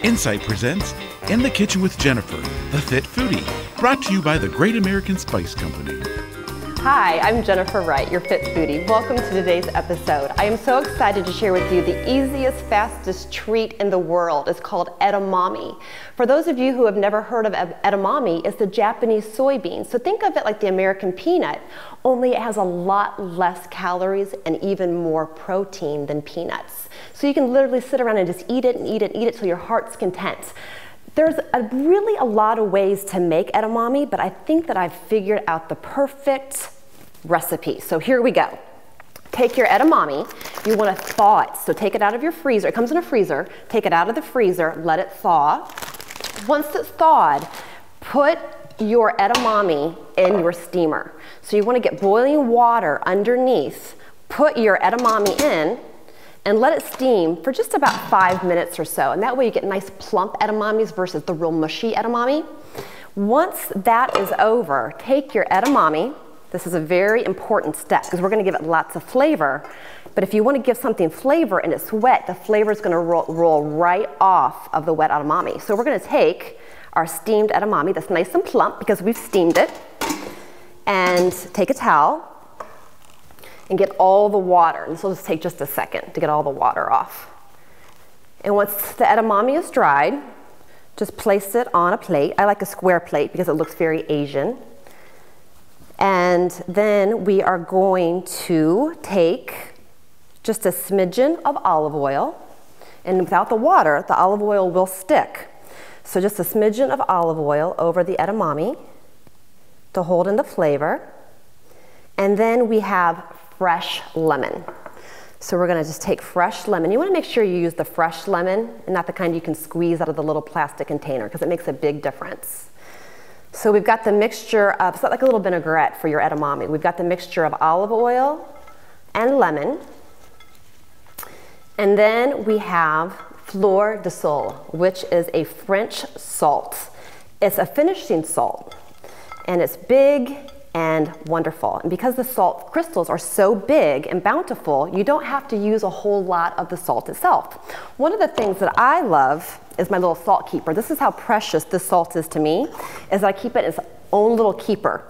Insight presents In the Kitchen with Jennifer, the Fit Foodie, brought to you by the Great American Spice Company. Hi, I'm Jennifer Wright, your Fit Foodie. Welcome to today's episode. I am so excited to share with you the easiest, fastest treat in the world. It's called edamame. For those of you who have never heard of edamame, it's the Japanese soybean. So think of it like the American peanut, only it has a lot less calories and even more protein than peanuts. So you can literally sit around and just eat it and eat it and eat it till your heart's content. There's really a lot of ways to make edamame, but I think that I've figured out the perfect recipe. So here we go. Take your edamame, you want to thaw it. So take it out of your freezer, it comes in a freezer, take it out of the freezer, let it thaw. Once it's thawed, put your edamame in your steamer. So you want to get boiling water underneath, put your edamame in, and let it steam for just about 5 minutes or so. And that way you get nice plump edamames versus the real mushy edamame. Once that is over, take your edamame. This is a very important step because we're going to give it lots of flavor. But if you want to give something flavor and it's wet, the flavor is going to roll right off of the wet edamame. So we're going to take our steamed edamame that's nice and plump because we've steamed it, and take a towel and get all the water. And this will just take just a second to get all the water off. And once the edamame is dried, just place it on a plate. I like a square plate because it looks very Asian. And then we are going to take just a smidgen of olive oil. And without the water, the olive oil will stick. So just a smidgen of olive oil over the edamame to hold in the flavor. And then we have fresh lemon. So we're gonna just take fresh lemon. You wanna make sure you use the fresh lemon and not the kind you can squeeze out of the little plastic container because it makes a big difference. So we've got the mixture of, it's like a little vinaigrette for your edamame. We've got the mixture of olive oil and lemon. And then we have fleur de sel, which is a French salt. It's a finishing salt, and it's big and wonderful. And because the salt crystals are so big and bountiful, you don't have to use a whole lot of the salt itself. One of the things that I love is my little salt keeper. This is how precious this salt is to me, is I keep it as its own little keeper.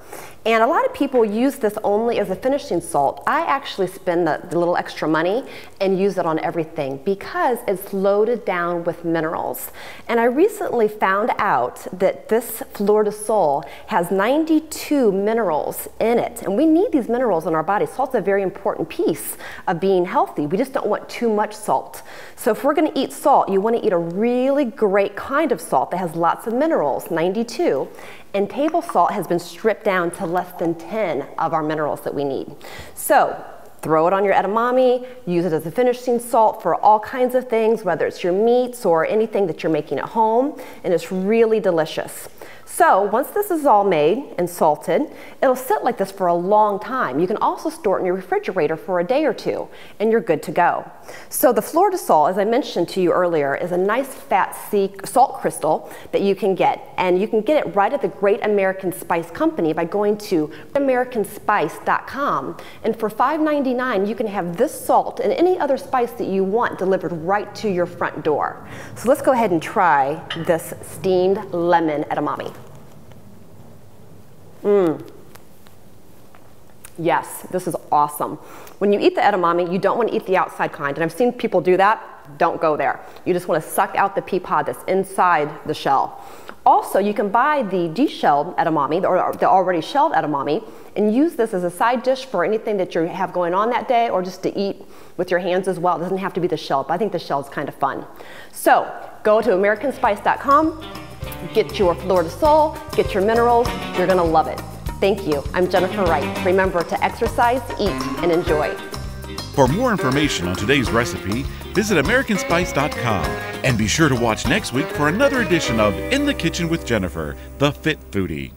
And a lot of people use this only as a finishing salt. I actually spend the little extra money and use it on everything because it's loaded down with minerals. And I recently found out that this fleur de sel has 92 minerals in it. And we need these minerals in our body. Salt's a very important piece of being healthy. We just don't want too much salt. So if we're gonna eat salt, you wanna eat a really great kind of salt that has lots of minerals, 92. And table salt has been stripped down to less than 10 of our minerals that we need. So throw it on your edamame, use it as a finishing salt for all kinds of things, whether it's your meats or anything that you're making at home, and it's really delicious. So once this is all made and salted, it'll sit like this for a long time. You can also store it in your refrigerator for a day or two, and you're good to go. So the fleur de sel, as I mentioned to you earlier, is a nice fat sea salt crystal that you can get. And you can get it right at the Great American Spice Company by going to americanspice.com. And for $5.99, you can have this salt and any other spice that you want delivered right to your front door. So let's go ahead and try this steamed lemon edamame. Yes, this is awesome. When you eat the edamame, you don't want to eat the outside kind, and I've seen people do that. Don't go there. You just want to suck out the pea pod that's inside the shell. Also, you can buy the de-shelled edamame, or the already shelled edamame, and use this as a side dish for anything that you have going on that day, or just to eat with your hands as well. It doesn't have to be the shell, but I think the shell is kind of fun. So go to americanspice.com, get your fleur de sel, get your minerals. You're gonna love it. Thank you. I'm Jennifer Wright. Remember to exercise, eat, and enjoy. For more information on today's recipe, visit americanspice.com and be sure to watch next week for another edition of In the Kitchen with Jennifer, the Fit Foodie.